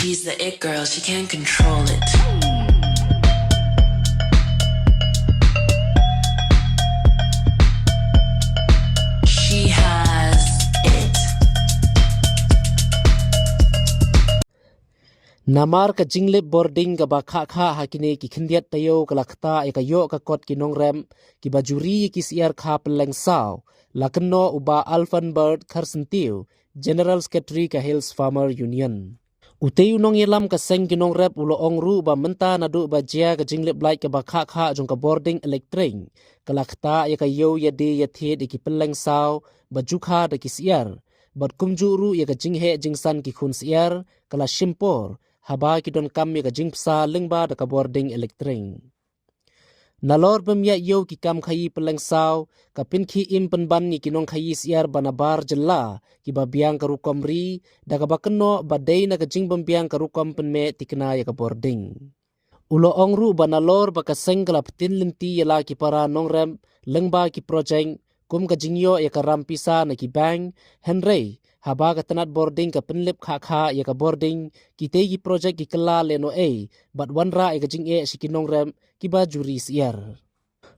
She's the it girl, she can't control it. She has it. Namar ka jinglip boarding ka bakha kha hakine ki khindiat tayo ka lakta e ka yo ka kot ki nongrem ki bajuri ki siar kha peleng saw lakno uba Alphanbird Kharsentiu General Secretary ka Hills Farmer Union. Uteu nong yelam ka seng ki nongrep ulo ongru ba menta nadu ba jia ka jinglip light ka bakha kha jong ka boarding electric ka lakta e ka yo ya de ya the de ki peleng saw bajukha de ki siar bat kumjuru ya ka jinghe jingsan ki khun siar kala shimpor haba ki don kam ya ka jingpsa lengba da ka boarding electric. Nalor bemya yo ki kam khayi peleng saw ka pinki im penban ni kinong khayi siar banabar jella ki babiang ka rukomri da ka bakno badai na ka jing bembiang ka rukom penme tikna ya ka boarding. Ulo ongru banalor baka sengkala petin linti yala ki para nongrem lengba ki project kum ka jingyo ya ka rampisa na ki bang Henry haba ka tanat boarding ka penlip kha kha ya ka boarding ki te ki project ki kala leno but wanra ya ka jing si ki nongrem ki ba juri siar.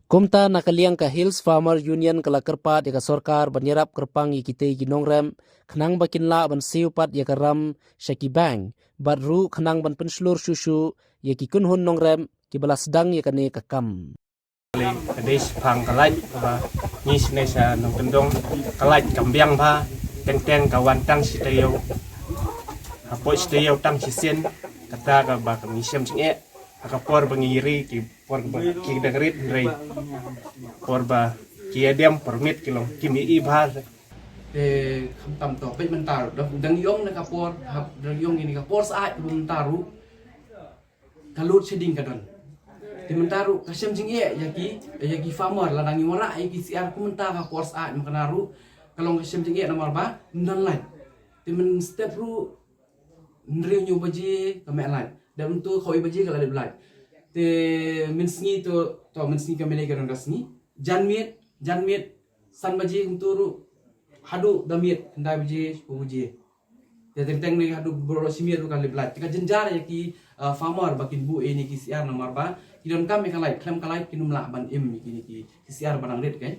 Kumta nakaliang ka Hills Farmer Union kala kerpat ya ka sorkar banyerap kerpang ki te ki nongrem khnang bakinla ban siupat ya ka ram shaki bang but ru khnang ban penslur susu ya ki kunhun nongrem ki balas dang ya ka ne ka kam. Kadis pang kalaj ba nis nesa nong tendong kalaj kambiang ba teng kawan tang si tayo apo si tayo tang si sen kata ka ba kami siam singe akapor bangiri ki por ba ki dagrit rei por ba ki adem permit kilong kimi i ba tam to pe mentar dang yong na kapor dang yong ini kapor saat mentaru kalut seding kadon di mentaru kasem jinge yaki farmer ladang imora yaki siar kumentar kapor saat makanaru kalau kasem jinge nomor ba nan lain di men step ru nriu nyu baji kame lain dan untuk khoi baji kala de blai te men sngi to men sngi kame le kadon rasni janmiet san baji untuk hadu damit ndai baji puji ya teng ni hadu bro simir ru kali blai tika jenjar yaki farmer bakin bu ini ki siar nomor ba kidon kam kalai klem kalai kinum la ban im ki siar banang red kan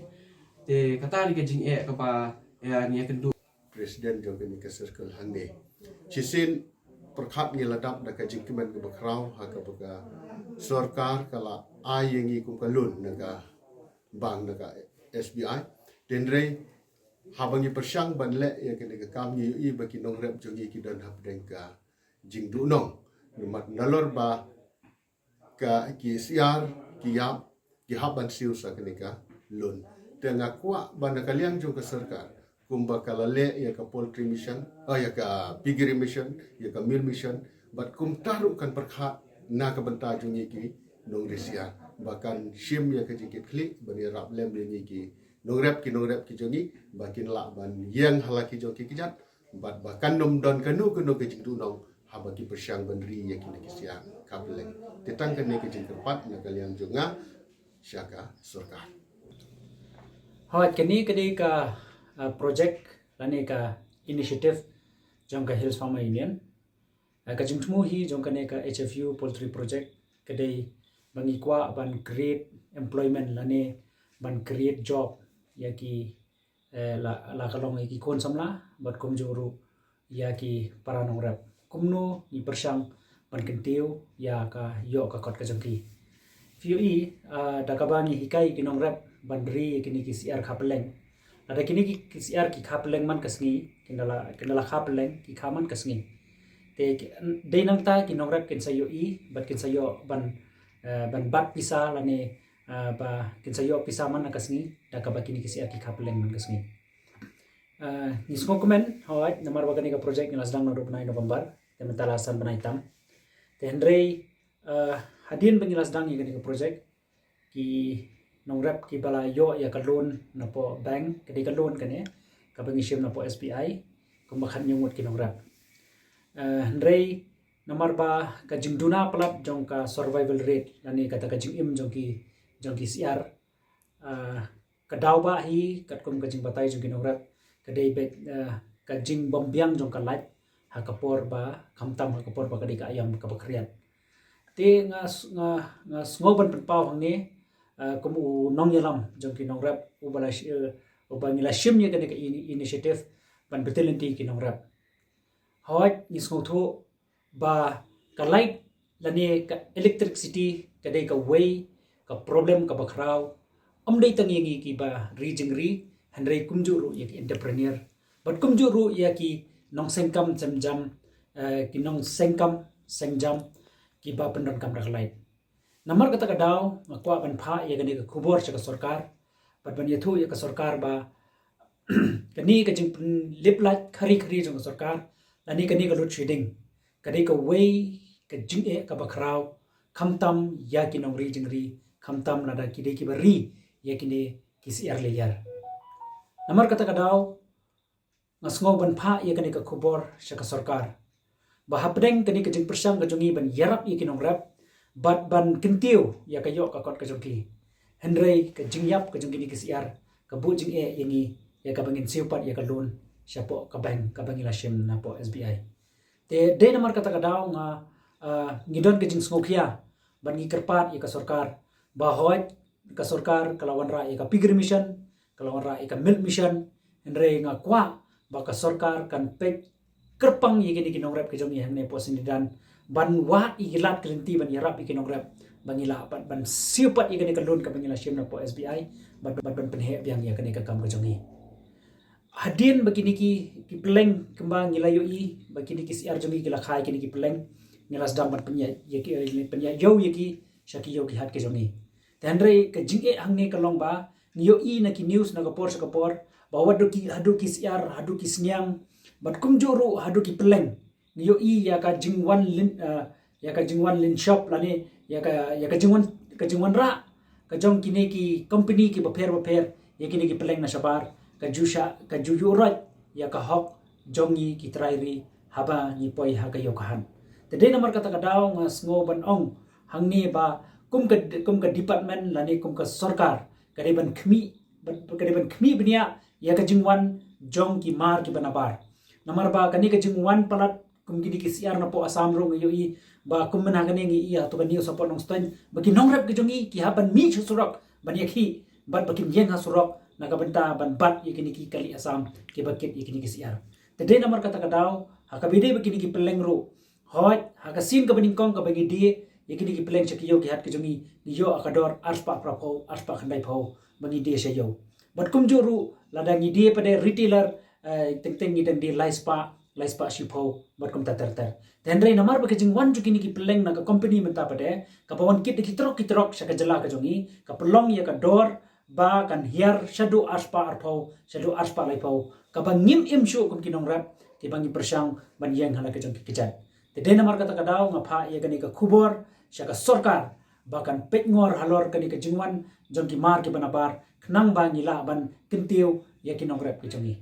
te kata ni jing ka ba ya ni kendu Presiden jogi ke circle hande cisin perkhat ngi ladap da ka jingkiman ke bakrau ha ka baka sarkar kala ayengi kum kalun naga bang naga SBI tenre habangi persyang banle ya ke ka kam ni i baki nongrep jogi ki dan hab dengka jingdu nong numat nalor ba ka ki siar ki yap ki haban siu sa ke ka lun tengah kuat banda kalian jong ke sarkar kumba kalale ya ka poultry mission ya ka piggery mission ya ka mill mission but kum taru kan perkhat na ka banta jungi ki nong risia bahkan shim ya ka jikit klik bani rap lem ni ki nongrep ki jungi bakin la ban yang halaki joki kijat but bahkan nom don kanu ke jingdu nong habaki persyang bandri ya ki sia kableng tetang kan ne ke jingkerpat na kalian jonga syaka surkar Hawat kini ka project lani ka initiative jong ka Hills Farmer Union ka jingtmu hi jong ka ne ka HFU poultry project kadai bangi kwa ban create employment lani ban create job yaki la kalong yaki kon samla bat kum juru yaki para nongrap kumno ni persyang ban kentiu ya ka yo ka kot ka jongki fiui dakabani hikai kinongrap bandri kini kisiar khapeleng ada kini kisiar ki khapeleng man kasngi kendala khapeleng ki khaman kasngi te deinang ta kinongrap kin sayo bat kin sayo ban bat pisa lani ba kin sayo pisa man kasngi dakaba kini kisiar ki khapeleng man kasngi ni smo komen hawat namar bagani ka project ni lasdang no 9 November te mentalasan banaitam te hendrei hadin penjelasdan ni ka project ki nongrap ki bala yo ya ka loan na po bank kadi ka loan kane ka pangishim na po SBI kumakhan nyungut ki nongrap ndrei namar ba ka jingduna palap jong ka survival rate lani kata ka jing im jong ki siar ka daw ba hi kat kum ka jing batay jong ki nongrap kadai bet ka jing bombyang jong ka light hakapor ba kamtam hakapor ba kadika ayam ka bakriat te nga sngoban penpau hangni kumu nong yalam jong ki nong rap ubala ubangila shim ye kadika initiative ban betelenti ki nong rap hawat ni sngoto ba ka light lani ka electricity kadai ka way ka problem ka bakraw amdai tangi ki ba ri handrai kumjuru ya ki entrepreneur but kumjuru ya ki nong sengkam jam ki nong sengkam sengjam ki ba pendon kam raklai namar kata kadau ngakwa ban pha ya gani ka khubor sa sarkar but ban yathu ya ka sarkar ba kani ka jing liplat khari jong sarkar lani kani ka load shedding kani ka way ka jing ka bakraw khamtam ya ki nong ri khamtam lada ki de ki bari ya kini kisi ar layar namar kata kadau ngasngo ban pha ya kani ka khubor sa ka sarkar bahapdeng kani ka jing persang ka jongi ban yarap ya kinong rap bat ban kintiu ya kayo ka kot ka jongki hendrei ka jingyap ka jongki ni kisi ar ka bu jing yangi ya ka bangin siupat ya ka loan siapo ka bangila shim na po SBI te de namar kata kadau nga ngidon ka jing smokia ban ngi kerpat ya ka sarkar bahoy ka sarkar kalawan ra ya ka pigri mission kalawan ra ya ka milk mission hendrei nga kwa ba ka sarkar kan pek kerpang ye gini kinong rap ke jong yang ne posindidan ban wa ilat kelinti ban yarap kinong rap bangila ban siupat ye gini kalun ka bangila shim na po SBI ban penhe biang ya kene ka kam ke jong hadin begini ki peleng kembang ngilayo i begini ki siar jong ki lakhai kini ki peleng ngilas dam ban penya ye ki penya yo ye ki shaki yo ki hat ke jong tandre ke jing hangne kalong ba niyo i na ki news na kapor sa kapor bawa hadu ki siar hadu ki sniang bat kumjuru hadu ki peleng niyo i ya ka jingwan lin shop lani ya ka jingwan ra ka jong kini ki company ki baper ya kini ki peleng na sabar ka juju rat ya ka hok jongi ki trairi haba ni poi ha ka yokahan tede namar kata kadau ngas ngoban ong hangni ba kum ka department lani kum ka sarkar kariban khmi bnia ya ka jingwan jong ki mar ki banabar namar ba kani ka jingwan palat kum gidi ki siar na po asam rong yo i ba kum mana kani ngi iya to bani support nong stan bagi nong rap ki jongi ki haban mi surok ban yakhi bat bakim yen ha surok naga benta ban bat yakini ki kali asam ki bakit yakini ki siar tede namar kata kadau hakabide bakini ki peleng ro hot hakasin ka baning kong ka bagi die yakini ki peleng chakiyo ki hat ki jongi yo akador arspa prapo arspa khandai pho bagi die sayo bat kum juru ladangi die pada retailer teng dan di laispa shipho bat kum tatar tendre namar ba kajing wan jukini ki peleng na ka company menta pade ka pawan kit ki trok saka jala ka jongi ka pelong ya ka dor ba kan hiar shadu arspa laipho ka bangim imshu kum kinong rap ki bangi persang ban yang hala ka jong ki kijan tede namar kata kadau nga pha ya gani ka khubor saka sarkar bahkan petngor halor kani ka jingwan jong ki mar ki banabar khnang ba ngila ban kintiu ya kinong rap ki jongi